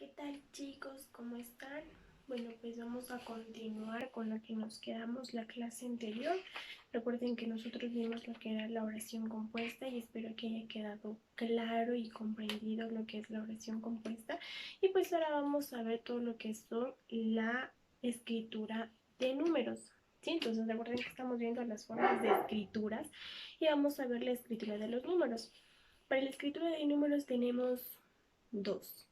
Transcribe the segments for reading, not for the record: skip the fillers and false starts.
¿Qué tal, chicos? ¿Cómo están? Bueno, pues vamos a continuar con lo que nos quedamos la clase anterior. Recuerden que nosotros vimos lo que era la oración compuesta y espero que haya quedado claro y comprendido lo que es la oración compuesta. Y pues ahora vamos a ver todo lo que es la escritura de números. ¿Sí? Entonces recuerden que estamos viendo las formas de escrituras y vamos a ver la escritura de los números. Para la escritura de números tenemos dos: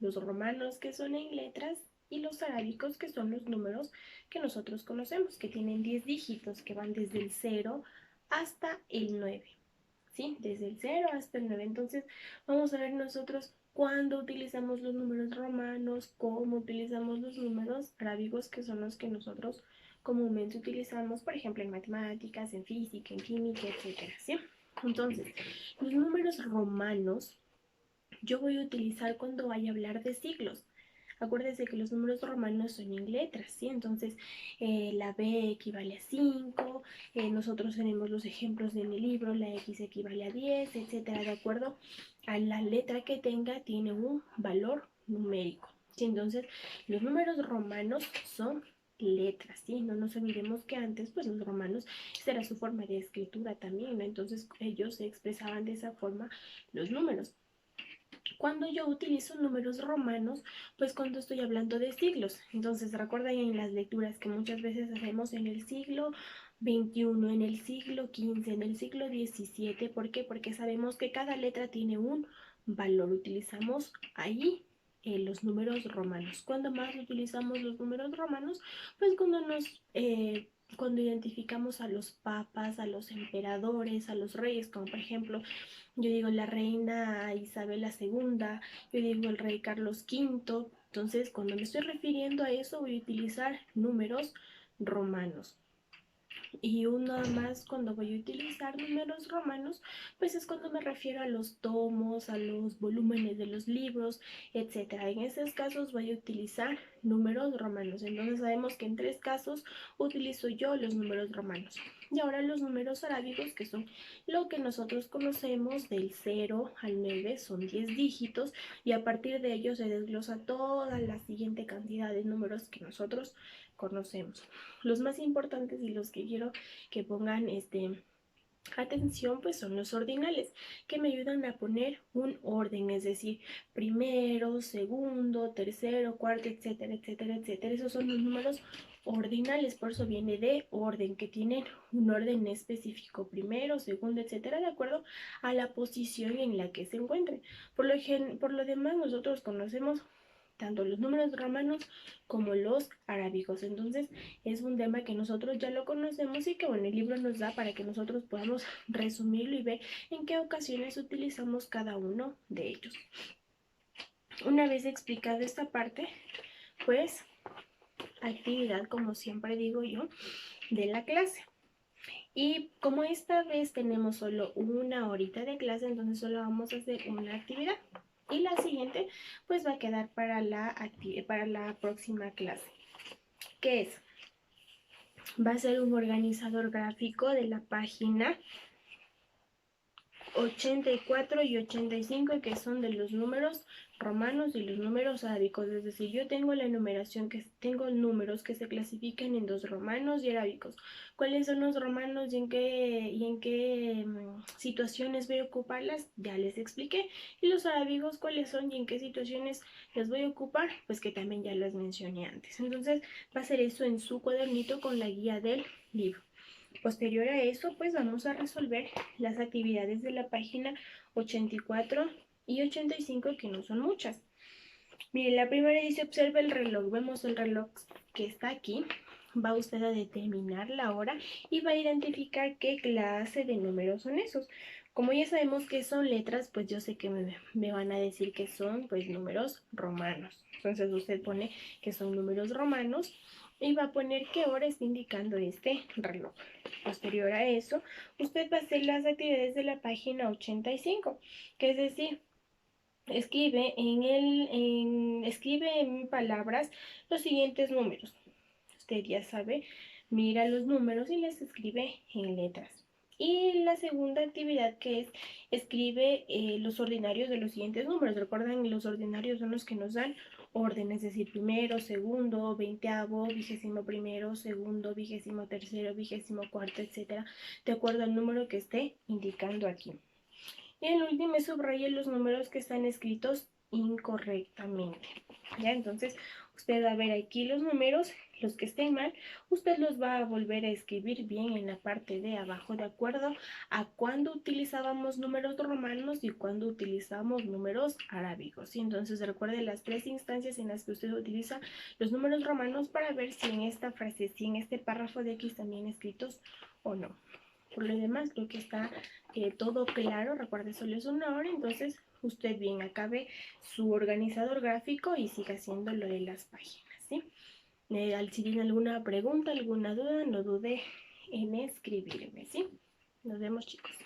los romanos, que son en letras, y los arábicos, que son los números que nosotros conocemos, que tienen 10 dígitos, que van desde el 0 hasta el 9. ¿Sí? Desde el 0 hasta el 9. Entonces, vamos a ver nosotros cuándo utilizamos los números romanos, cómo utilizamos los números arábicos, que son los que nosotros comúnmente utilizamos, por ejemplo, en matemáticas, en física, en química, etcétera, ¿sí? Entonces, los números romanos yo voy a utilizar cuando vaya a hablar de siglos. Acuérdense que los números romanos son en letras, ¿sí? Entonces, la B equivale a 5, nosotros tenemos los ejemplos en el libro, la X equivale a 10, etcétera. De acuerdo a la letra que tenga, tiene un valor numérico, ¿sí? Entonces, los números romanos son letras, ¿sí? No nos olvidemos que antes, pues los romanos, esa era su forma de escritura también, ¿no? Entonces, ellos se expresaban de esa forma los números. Cuando yo utilizo números romanos, pues cuando estoy hablando de siglos. Entonces recuerden en las lecturas que muchas veces hacemos en el siglo XXI, en el siglo XV, en el siglo XVII. ¿Por qué? Porque sabemos que cada letra tiene un valor. Utilizamos ahí los números romanos. ¿Cuándo más utilizamos los números romanos? Pues cuando identificamos a los papas, a los emperadores, a los reyes, como por ejemplo yo digo la reina Isabel II, yo digo el rey Carlos V. Entonces, cuando me estoy refiriendo a eso, voy a utilizar números romanos. Y uno más cuando voy a utilizar números romanos, pues es cuando me refiero a los tomos, a los volúmenes de los libros, etcétera. En esos casos voy a utilizar números romanos. Entonces sabemos que en tres casos utilizo yo los números romanos. Y ahora los números arábigos, que son lo que nosotros conocemos del 0 al 9, son 10 dígitos y a partir de ellos se desglosa toda la siguiente cantidad de números que nosotros conocemos. Los más importantes y los que quiero que pongan atención, pues son los ordinales, que me ayudan a poner un orden, es decir, primero, segundo, tercero, cuarto, etcétera, etcétera, etcétera. Esos son los números ordinales, por eso viene de orden, que tienen un orden específico, primero, segundo, etcétera, de acuerdo a la posición en la que se encuentren. Por lo demás, nosotros conocemos tanto los números romanos como los arábigos. Entonces es un tema que nosotros ya lo conocemos y que bueno, el libro nos da para que nosotros podamos resumirlo y ver en qué ocasiones utilizamos cada uno de ellos. Una vez explicado esta parte, pues actividad, como siempre digo yo, de la clase. Y como esta vez tenemos solo una horita de clase, entonces solo vamos a hacer una actividad. Y la siguiente pues va a quedar para la próxima clase. ¿Qué es? Va a ser un organizador gráfico de la página 84 y 85, que son de los números romanos y los números arábicos. Es decir, yo tengo la numeración, que tengo números que se clasifican en dos: romanos y arábicos. ¿Cuáles son los romanos y en qué situaciones voy a ocuparlas? Ya les expliqué. Y los arábicos, ¿cuáles son y en qué situaciones las voy a ocupar? Pues que también ya las mencioné antes. Entonces va a ser eso en su cuadernito con la guía del libro. Posterior a eso, pues vamos a resolver las actividades de la página 84 y 85, que no son muchas. Mire, la primera dice: observa el reloj. Vemos el reloj que está aquí. Va usted a determinar la hora y va a identificar qué clase de números son esos. Como ya sabemos que son letras, pues yo sé que me van a decir que son pues números romanos. Entonces usted pone que son números romanos y va a poner qué hora está indicando este reloj. Posterior a eso, usted va a hacer las actividades de la página 85, que es decir, escribe en palabras los siguientes números. Usted ya sabe, mira los números y les escribe en letras. Y la segunda actividad que es escribe los ordinarios de los siguientes números. Recuerden, los ordinarios son los que nos dan orden, es decir, primero, segundo, veinteavo, vigésimo primero, segundo, vigésimo tercero, vigésimo cuarto, etcétera, de acuerdo al número que esté indicando aquí. Y el último es subraye los números que están escritos incorrectamente. ¿Ya? Entonces, usted va a ver aquí los números, los que estén mal, usted los va a volver a escribir bien en la parte de abajo, de acuerdo a cuándo utilizábamos números romanos y cuándo utilizamos números arábigos. Y entonces recuerde las tres instancias en las que usted utiliza los números romanos para ver si en esta frase, si en este párrafo de aquí están bien escritos o no. Por lo demás, creo que está todo claro. Recuerde, solo es una hora, entonces usted bien acabe su organizador gráfico y siga haciendo lo de las páginas, ¿sí? Si tiene alguna pregunta, alguna duda, no dude en escribirme, ¿sí? Nos vemos, chicos.